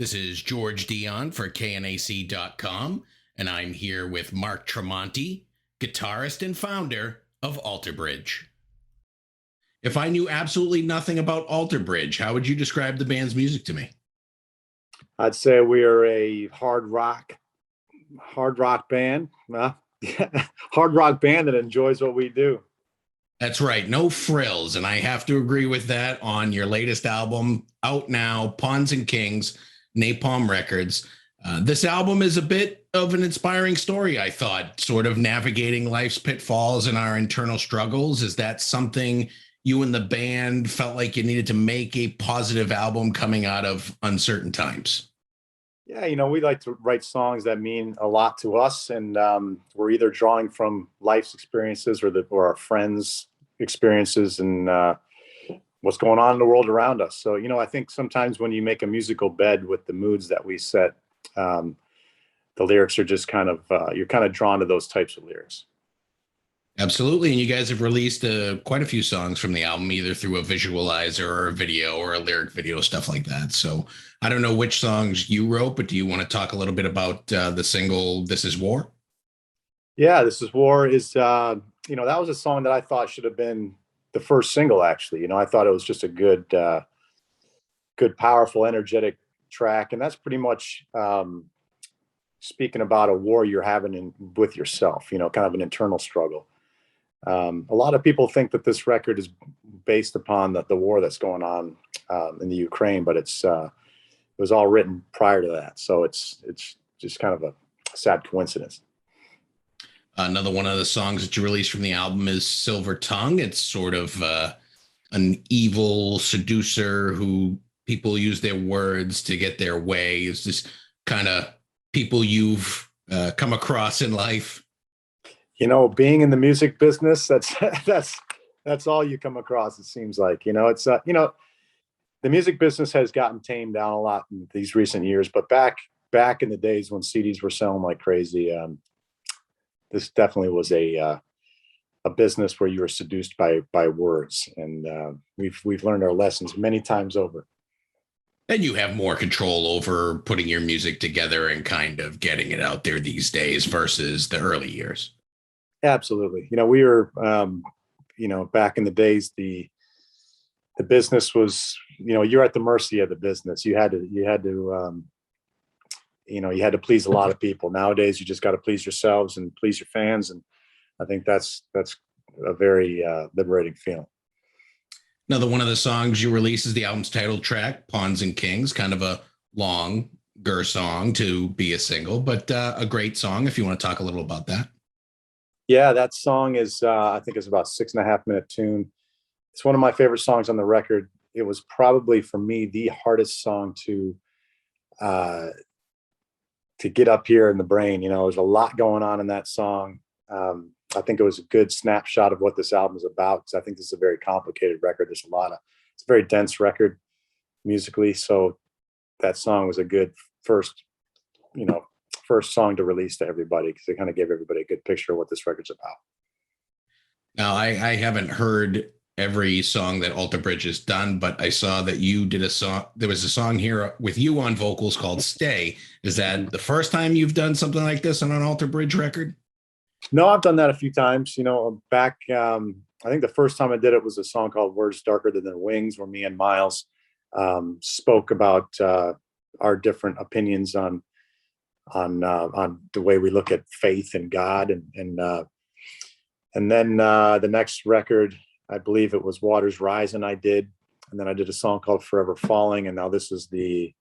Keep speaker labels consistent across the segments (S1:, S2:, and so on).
S1: This is George Dionne for KNAC.com, and I'm here with Mark Tremonti, guitarist and founder of Alter Bridge. If I knew absolutely nothing about Alter Bridge, how would you describe the band's music to me?
S2: I'd say we are a hard rock band. Hard rock band that enjoys what we do.
S1: That's right, no frills, and I have to agree with that on your latest album, out now, Pawns and Kings, Napalm Records. This album is a bit of an inspiring story, I thought, sort of navigating life's pitfalls and our internal struggles. Is that something you and the band felt like you needed to make a positive album coming out of uncertain times?
S2: Yeah, we like to write songs that mean a lot to us, and we're either drawing from life's experiences or our friends' experiences and what's going on in the world around us. So, I think sometimes when you make a musical bed with the moods that we set, the lyrics are just you're kind of drawn to those types of lyrics.
S1: Absolutely. And you guys have released quite a few songs from the album, either through a visualizer or a video or a lyric video, stuff like that. So I don't know which songs you wrote, but do you want to talk a little bit about the single This Is War?
S2: Yeah, This Is War is, that was a song that I thought should have been the first single, actually. I thought it was just a good, powerful, energetic track. And that's pretty much speaking about a war you're having with yourself, kind of an internal struggle. A lot of people think that this record is based upon the war that's going on in the Ukraine, but it was all written prior to that. So it's just kind of a sad coincidence.
S1: Another one of the songs that you released from the album is Silver Tongue. It's sort of an evil seducer who people use their words to get their way. Is this kind of people you've come across in life?
S2: Being in the music business, that's all you come across. It seems like, it's, the music business has gotten tamed down a lot in these recent years, but back in the days when CDs were selling like crazy, this definitely was a business where you were seduced by words. And we've learned our lessons many times over.
S1: And you have more control over putting your music together and kind of getting it out there these days versus the early years.
S2: Absolutely. We were, back in the days, the business was, you're at the mercy of the business. You had to please a lot of people. Nowadays, you just got to please yourselves and please your fans. And I think that's a very liberating feeling.
S1: Another one of the songs you release is the album's title track, Pawns and Kings, kind of a longer song to be a single, but a great song if you want to talk a little about that.
S2: Yeah, that song is, I think it's about 6.5-minute tune. It's one of my favorite songs on the record. It was probably, for me, the hardest song to get up here in the brain. There's a lot going on in that song. I think it was a good snapshot of what this album is about, because I think this is a very complicated record. It's a very dense record musically. So that song was a good first song to release to everybody, because it kind of gave everybody a good picture of what this record's about.
S1: Now, I haven't heard every song that Alter Bridge has done, but I saw that you did a song. There was a song here with you on vocals called Stay. Is that the first time you've done something like this on an Alter Bridge record?
S2: No, I've done that a few times. Back, I think the first time I did it was a song called Words Darker Than the Wings, where me and Miles spoke about our different opinions on the way we look at faith and God, and then the next record, I believe it was Waters Rising, I did, and then I did a song called Forever Falling, and now this is the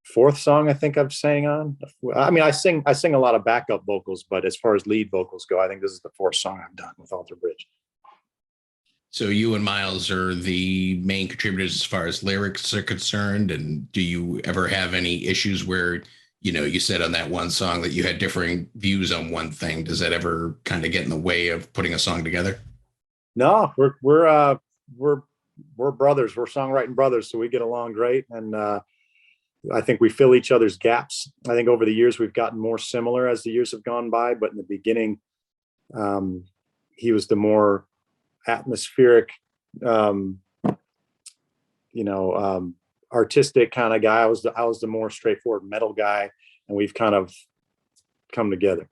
S2: fourth song I think I've sang on. I mean, I sing a lot of backup vocals, but as far as lead vocals go, I think this is the fourth song I've done with Alter Bridge.
S1: So you and Miles are the main contributors as far as lyrics are concerned, and do you ever have any issues where you said on that one song that you had differing views on one thing? Does that ever kind of get in the way of putting a song together?
S2: No, we're brothers. We're songwriting brothers, so we get along great, and I think we fill each other's gaps. I think over the years we've gotten more similar as the years have gone by, but in the beginning, he was the more atmospheric, artistic kind of guy. I was the more straightforward metal guy, and we've kind of come together.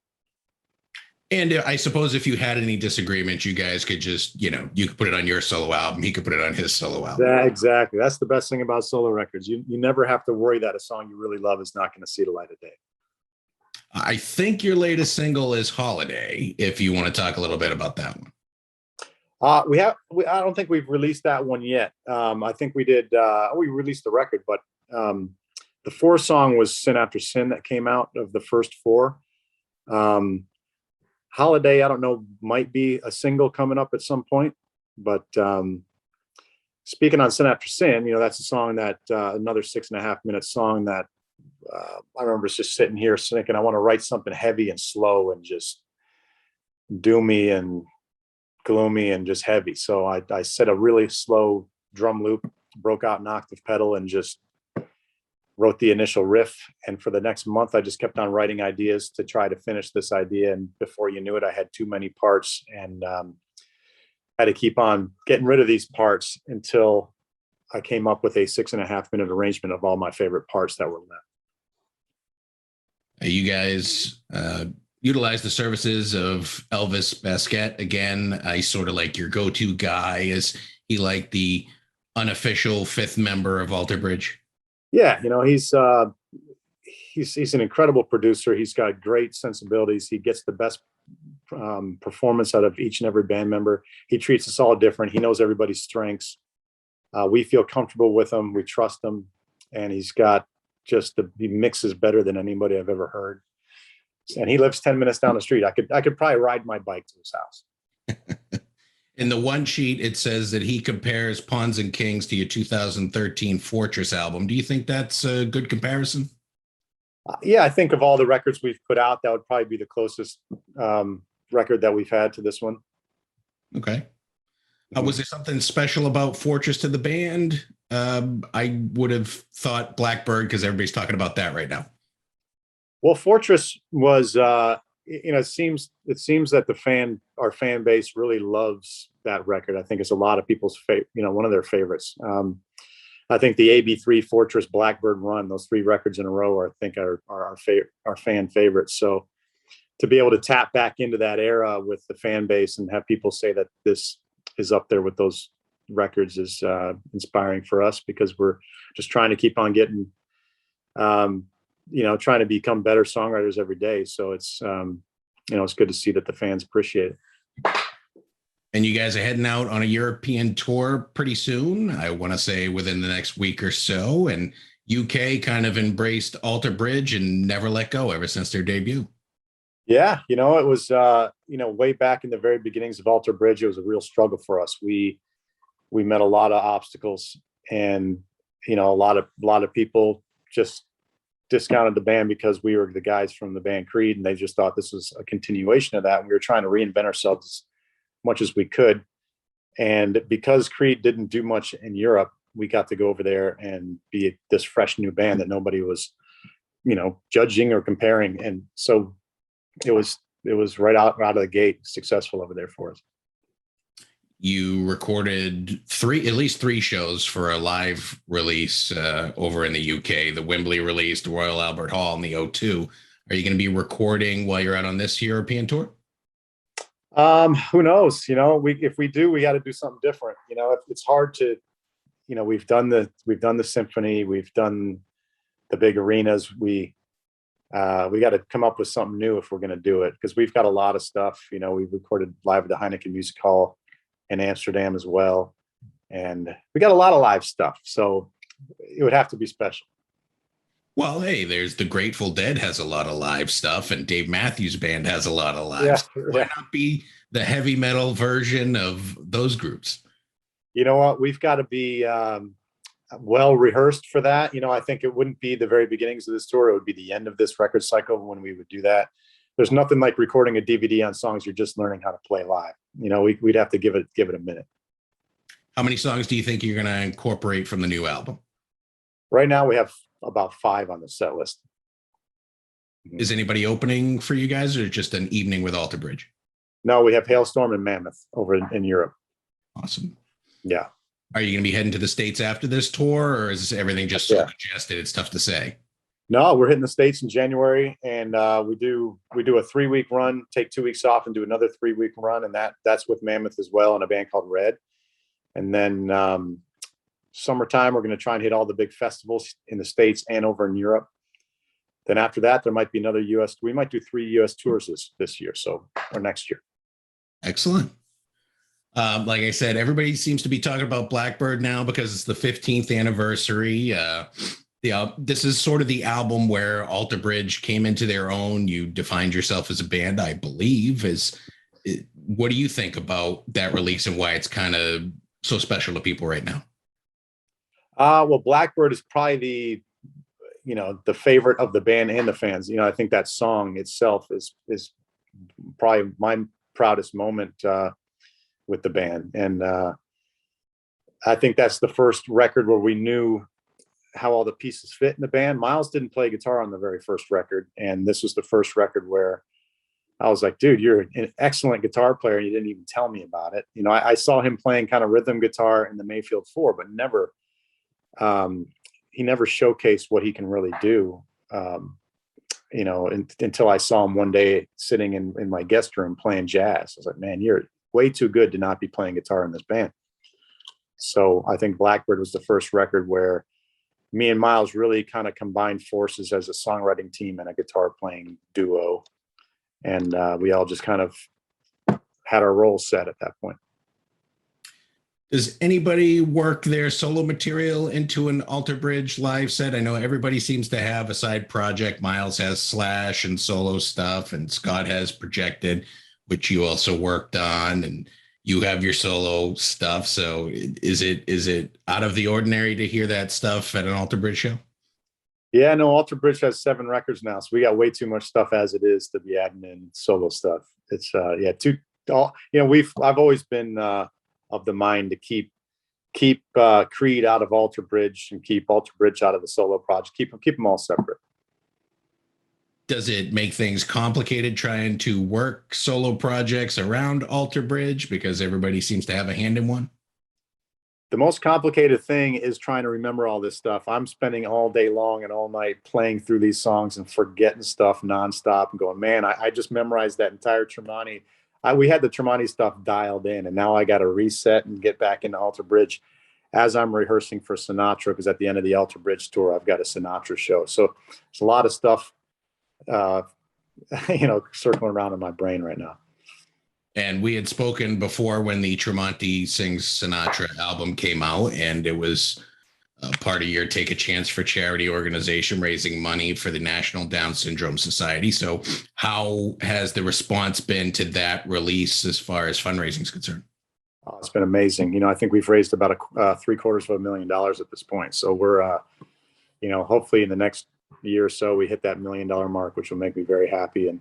S1: And I suppose if you had any disagreements, you guys could just, you could put it on your solo album. He could put it on his solo album.
S2: Yeah, exactly. That's the best thing about solo records. You never have to worry that a song you really love is not going to see the light of day.
S1: I think your latest single is Holiday, if you want to talk a little bit about that one.
S2: I don't think we've released that one yet. I think we did. We released the record, but the 4 song was Sin After Sin that came out of the first 4. Holiday, I don't know, might be a single coming up at some point. But speaking on Sin After Sin, that's a song that another 6.5-minute song that I remember just sitting here thinking I want to write something heavy and slow and just doomy and gloomy and just heavy. So I set a really slow drum loop, broke out an octave pedal, and just wrote the initial riff. And for the next month, I just kept on writing ideas to try to finish this idea. And before you knew it, I had too many parts and had to keep on getting rid of these parts until I came up with a 6.5-minute arrangement of all my favorite parts that were left.
S1: You guys utilize the services of Elvis Basquet. Again, I sort of like your go-to guy. Is he like the unofficial 5th member of Alter Bridge?
S2: Yeah, he's an incredible producer. He's got great sensibilities. He gets the best performance out of each and every band member. He treats us all different. He knows everybody's strengths. We feel comfortable with him. We trust him, and he's got he mixes better than anybody I've ever heard. And he lives 10 minutes down the street. I could probably ride my bike to his house.
S1: In the one sheet, it says that he compares Pawns and Kings to your 2013 Fortress album. Do you think that's a good comparison?
S2: Yeah, I think of all the records we've put out, that would probably be the closest record that we've had to this one.
S1: Okay. Was there something special about Fortress to the band? I would have thought Blackbird, because everybody's talking about that right now.
S2: Well, Fortress was, it seems that our fan base really loves that record. I think it's a lot of people's one of their favorites. I think the AB3, Fortress, Blackbird Run, those 3 records in a row are our fan favorites. So to be able to tap back into that era with the fan base and have people say that this is up there with those records is inspiring for us, because we're just trying to keep on getting, trying to become better songwriters every day. So it's, it's good to see that the fans appreciate it.
S1: And you guys are heading out on a European tour pretty soon. I want to say within the next week or so. And UK kind of embraced Alter Bridge and never let go ever since their debut.
S2: Yeah, it was, way back in the very beginnings of Alter Bridge, it was a real struggle for us. We met a lot of obstacles, and a lot of people just discounted the band because we were the guys from the band Creed, and they just thought this was a continuation of that. And we were trying to reinvent ourselves as much as we could. And because Creed didn't do much in Europe, we got to go over there and be this fresh new band that nobody was, judging or comparing. And so it was right out of the gate successful over there for us.
S1: You recorded at least three shows for a live release over in the UK, the Wembley release, the Royal Albert Hall, and the O2. Are you going to be recording while you're out on this European tour?
S2: Who knows? If we do, we got to do something different. It's hard to, we've done the symphony, we've done the big arenas. We got to come up with something new if we're going to do it, because we've got a lot of stuff. We've recorded live at the Heineken Music Hall in Amsterdam as well, and we got a lot of live stuff, so it would have to be special.
S1: Well, hey, there's the Grateful Dead has a lot of live stuff, and Dave Matthews Band has a lot of live stuff. Why not be the heavy metal version of those groups?
S2: You know what? We've got to be well rehearsed for that. I think it wouldn't be the very beginnings of this tour. It would be the end of this record cycle when we would do that. There's nothing like recording a DVD on songs you're just learning how to play live. We'd have to give it a minute.
S1: How many songs do you think you're going to incorporate from the new album?
S2: Right now, we have about 5 on the set list.
S1: Is anybody opening for you guys, or just an evening with Alter Bridge?
S2: No, we have Hailstorm and Mammoth over in Europe.
S1: Awesome.
S2: Yeah.
S1: Are you going to be heading to the States after this tour, or is everything just so
S2: Yeah.
S1: congested it's tough to say?
S2: No, we're hitting the States in January, and we do a 3-week run, take 2 weeks off, and do another 3-week run, and that's with Mammoth as well, and a band called Red. And then summertime, we're going to try and hit all the big festivals in the States and over in Europe. Then after that, there might be another U.S. We might do 3 U.S. tours this year, or next year.
S1: Excellent. Like I said, everybody seems to be talking about Blackbird now because it's the 15th anniversary. This is sort of the album where Alter Bridge came into their own. You defined yourself as a band, I believe. What do you think about that release and why it's kind of so special to people right now?
S2: Well, Blackbird is probably the favorite of the band and the fans. I think that song itself is probably my proudest moment with the band. And I think that's the first record where we knew how all the pieces fit in the band. Miles didn't play guitar on the very first record, and this was the first record where I was like, dude, you're an excellent guitar player, and you didn't even tell me about it. I saw him playing kind of rhythm guitar in the Mayfield 4, but he never showcased what he can really do. Until I saw him one day sitting in my guest room playing jazz. I was like, man, you're way too good to not be playing guitar in this band. So I think Blackbird was the first record where me and Miles really kind of combined forces as a songwriting team and a guitar playing duo. And we all just kind of had our roles set at that point.
S1: Does anybody work their solo material into an Alter Bridge live set? I know everybody seems to have a side project. Miles has Slash and solo stuff, and Scott has Projected, which you also worked on, and you have your solo stuff. So is it out of the ordinary to hear that stuff at an Alter Bridge show?
S2: Yeah, no, Alter Bridge has 7 records now, so we got way too much stuff as it is to be adding in solo stuff. It's I've always been of the mind to keep Creed out of Alter Bridge and keep Alter Bridge out of the solo project. Keep them all separate.
S1: Does it make things complicated trying to work solo projects around Alter Bridge because everybody seems to have a hand in one?
S2: The most complicated thing is trying to remember all this stuff. I'm spending all day long and all night playing through these songs and forgetting stuff nonstop and going, man, I just memorized that entire Tremonti. We had the Tremonti stuff dialed in, and now I got to reset and get back into Alter Bridge as I'm rehearsing for Sinatra, because at the end of the Alter Bridge tour, I've got a Sinatra show. So it's a lot of stuff, circling around in my brain right now.
S1: And we had spoken before when the Tremonti Sings Sinatra album came out, and it was part of your Take a Chance for charity organization raising money for the National Down Syndrome Society. So how has the response been to that release as far as fundraising is concerned?
S2: Oh, it's been amazing. I think we've raised about $750,000 at this point. So we're, hopefully in the next year or so, we hit that $1 million mark, which will make me very happy. And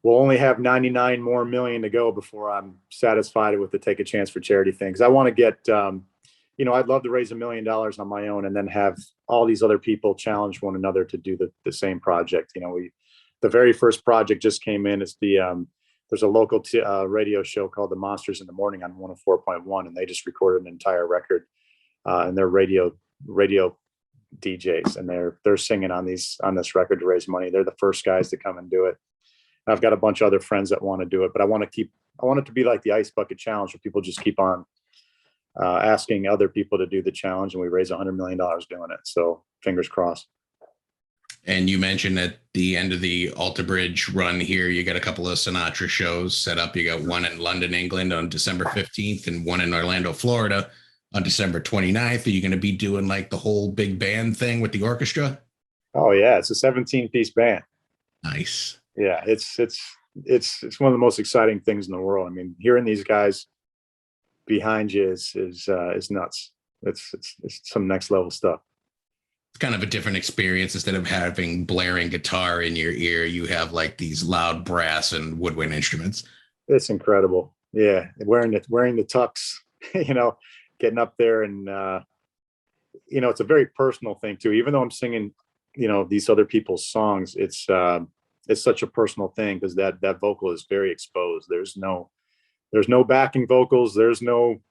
S2: we'll only have 99 more million to go before I'm satisfied with the Take a Chance for charity thing. Because I want to get, I'd love to raise $1 million on my own and then have all these other people challenge one another to do the same project. The very first project just came in. It's there's a local radio show called The Monsters in the Morning on 104.1, and they just recorded an entire record, and they're radio DJs, and they're singing on this record to raise money. They're the first guys to come and do it. I've got a bunch of other friends that want to do it, but I want it to be like the Ice Bucket Challenge, where people just keep on asking other people to do the challenge, and we raise $100 million doing it. So fingers crossed.
S1: And you mentioned at the end of the Alter Bridge run here, you got a couple of Sinatra shows set up. You got one in London, England on December 15th and one in Orlando, Florida on December 29th. Are you going to be doing like the whole big band thing with the orchestra?
S2: Oh yeah. It's a 17-piece band.
S1: Nice.
S2: Yeah. It's one of the most exciting things in the world. I mean, hearing these guys behind you is nuts. It's some next level stuff.
S1: It's kind of a different experience. Instead of having blaring guitar in your ear, you have like these loud brass and woodwind instruments.
S2: It's incredible. Yeah. Wearing the tux, getting up there, and it's a very personal thing too. Even though I'm singing, these other people's songs, it's such a personal thing because that vocal is very exposed. There's no backing vocals. There's no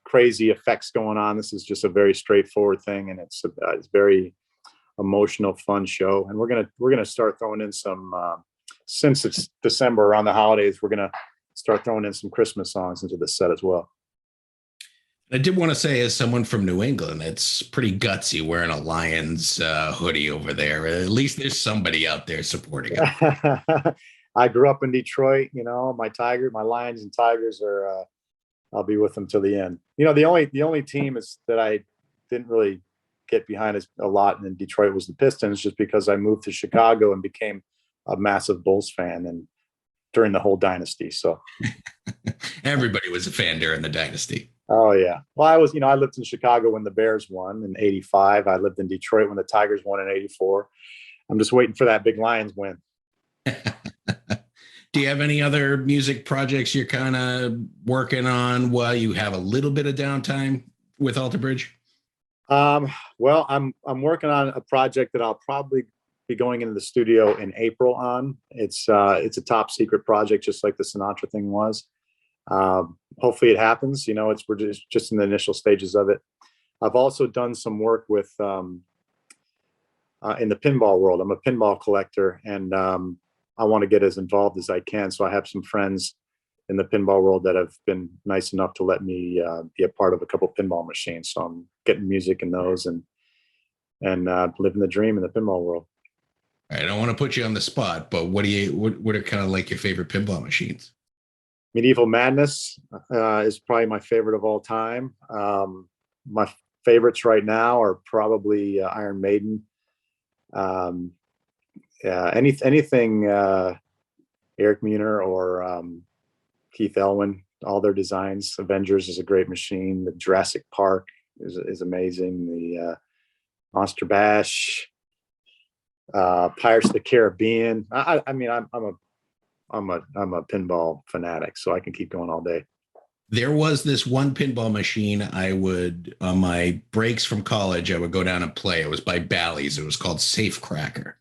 S2: crazy effects going on. This is just a very straightforward thing, and it's very emotional, fun show. And we're gonna start throwing in some since it's December around the holidays, we're gonna start throwing in some Christmas songs into the set as well.
S1: I did want to say, as someone from New England, it's pretty gutsy wearing a Lions hoodie over there. At least there's somebody out there supporting it.
S2: I grew up in Detroit. My Lions and Tigers are. I'll be with them till the end. The only team that I didn't really get behind a lot in Detroit was the Pistons, just because I moved to Chicago and became a massive Bulls fan and during the whole dynasty. So
S1: everybody was a fan during the dynasty.
S2: Oh yeah. Well, I lived in Chicago when the Bears won in '85. I lived in Detroit when the Tigers won in '84. I'm just waiting for that big Lions win.
S1: Do you have any other music projects you're kind of working on while you have a little bit of downtime with Alter Bridge?
S2: Well, I'm working on a project that I'll probably be going into the studio in April on. It's a top secret project, just like the Sinatra thing was. Hopefully it happens. We're just in the initial stages of it. I've also done some work with in the pinball world. I'm a pinball collector, and I want to get as involved as I can. So I have some friends in the pinball world that have been nice enough to let me be a part of a couple pinball machines. So I'm getting music in those and living the dream in the pinball world.
S1: I don't want to put you on the spot, but what are kind of like your favorite pinball machines?
S2: Medieval Madness is probably my favorite of all time. My favorites right now are probably Iron Maiden. Anything Eric Muner or Keith Elwin, all their designs. Avengers is a great machine. The Jurassic Park is amazing. The Monster Bash, Pirates of the Caribbean. I'm a pinball fanatic, so I can keep going all day.
S1: There was this one pinball machine I would, on my breaks from college, I would go down and play. It was by Bally's. It was called Safecracker.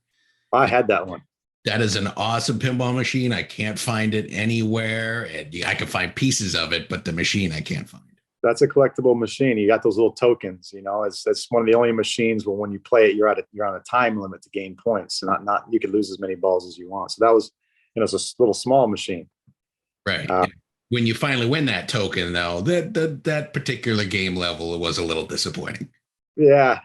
S2: I had that one.
S1: That is an awesome pinball machine. I can't find it anywhere. And I can find pieces of it, but the machine I can't find.
S2: That's a collectible machine. You got those little tokens. It's one of the only machines where when you play it, you're on a time limit to gain points. And not you could lose as many balls as you want. So that was, it's a little small machine.
S1: Right. When you finally win that token, though, that particular game level, it was a little disappointing.
S2: Yeah.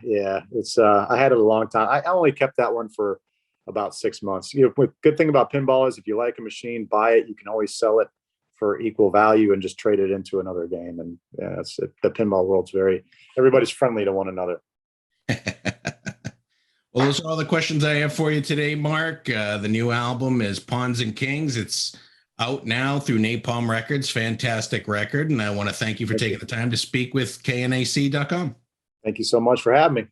S2: It's I had it a long time. I only kept that one for about 6 months. Good thing about pinball is if you like a machine, buy it. You can always sell it for equal value and just trade it into another game. And the pinball world's everybody's friendly to one another.
S1: Well, those are all the questions I have for you today, Mark. The new album is Pawns and Kings. It's out now through Napalm Records. Fantastic record. And I want to thank you for taking the time to speak with KNAC.com.
S2: Thank you so much for having me.